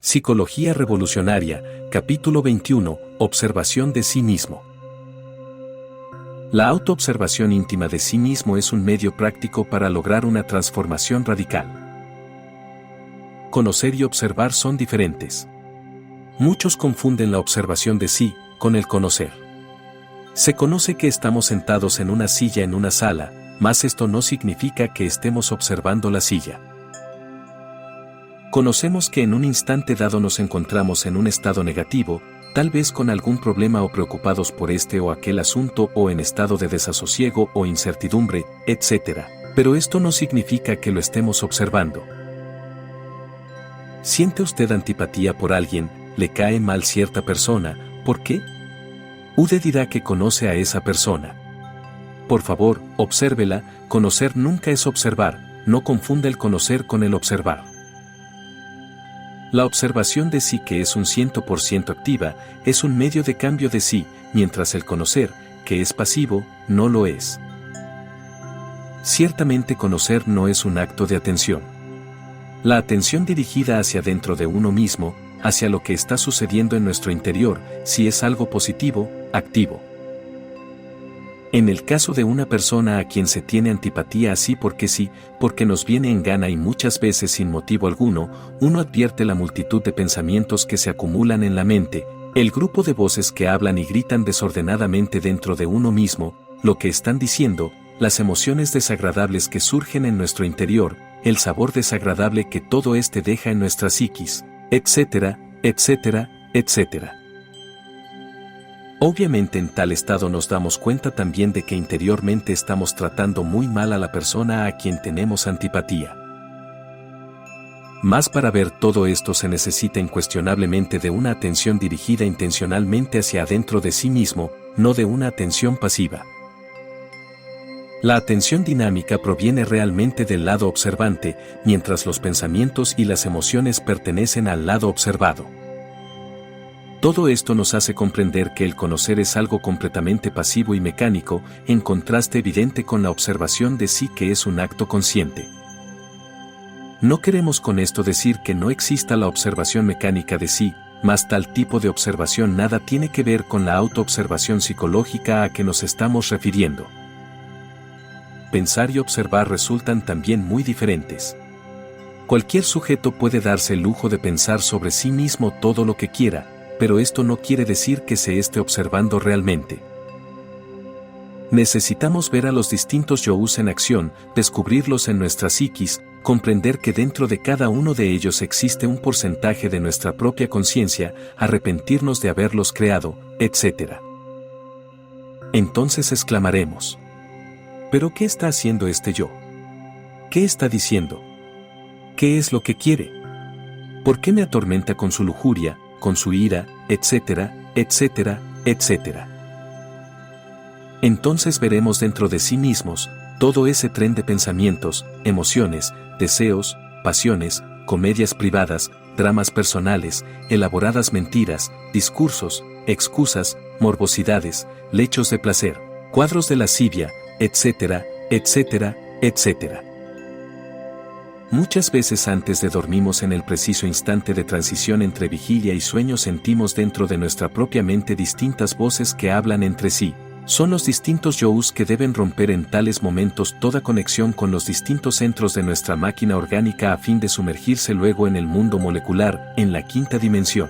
Psicología revolucionaria, capítulo 21, observación de sí mismo. La autoobservación íntima de sí mismo es un medio práctico para lograr una transformación radical. Conocer y observar son diferentes. Muchos confunden la observación de sí con el conocer. Se conoce que estamos sentados en una silla en una sala, mas esto no significa que estemos observando la silla. Conocemos que en un instante dado nos encontramos en un estado negativo, tal vez con algún problema o preocupados por este o aquel asunto o en estado de desasosiego o incertidumbre, etc. Pero esto no significa que lo estemos observando. ¿Siente usted antipatía por alguien? ¿Le cae mal cierta persona? ¿Por qué? Usted dirá que conoce a esa persona. Por favor, obsérvela. Conocer nunca es observar, no confunda el conocer con el observar. La observación de sí, que es un 100% activa, es un medio de cambio de sí, mientras el conocer, que es pasivo, no lo es. Ciertamente conocer no es un acto de atención. La atención dirigida hacia dentro de uno mismo, hacia lo que está sucediendo en nuestro interior, sí es algo positivo, activo. En el caso de una persona a quien se tiene antipatía así porque sí, porque nos viene en gana y muchas veces sin motivo alguno, uno advierte la multitud de pensamientos que se acumulan en la mente, el grupo de voces que hablan y gritan desordenadamente dentro de uno mismo, lo que están diciendo, las emociones desagradables que surgen en nuestro interior, el sabor desagradable que todo este deja en nuestra psiquis, etcétera, etcétera, etcétera. Obviamente en tal estado nos damos cuenta también de que interiormente estamos tratando muy mal a la persona a quien tenemos antipatía. Mas para ver todo esto se necesita incuestionablemente de una atención dirigida intencionalmente hacia adentro de sí mismo, no de una atención pasiva. La atención dinámica proviene realmente del lado observante, mientras los pensamientos y las emociones pertenecen al lado observado. Todo esto nos hace comprender que el conocer es algo completamente pasivo y mecánico, en contraste evidente con la observación de sí, que es un acto consciente. No queremos con esto decir que no exista la observación mecánica de sí, mas tal tipo de observación nada tiene que ver con la autoobservación psicológica a que nos estamos refiriendo. Pensar y observar resultan también muy diferentes. Cualquier sujeto puede darse el lujo de pensar sobre sí mismo todo lo que quiera, pero esto no quiere decir que se esté observando realmente. Necesitamos ver a los distintos yo's en acción, descubrirlos en nuestra psiquis, comprender que dentro de cada uno de ellos existe un porcentaje de nuestra propia conciencia, arrepentirnos de haberlos creado, etc. Entonces exclamaremos: ¿pero qué está haciendo este yo? ¿Qué está diciendo? ¿Qué es lo que quiere? ¿Por qué me atormenta con su lujuria, con su ira, etcétera, etcétera, etcétera? Entonces veremos dentro de sí mismos todo ese tren de pensamientos, emociones, deseos, pasiones, comedias privadas, dramas personales, elaboradas mentiras, discursos, excusas, morbosidades, lechos de placer, cuadros de lascivia, etcétera, etcétera, etcétera. Muchas veces antes de dormimos, en el preciso instante de transición entre vigilia y sueño, sentimos dentro de nuestra propia mente distintas voces que hablan entre sí. Son los distintos yo's que deben romper en tales momentos toda conexión con los distintos centros de nuestra máquina orgánica a fin de sumergirse luego en el mundo molecular, en la quinta dimensión.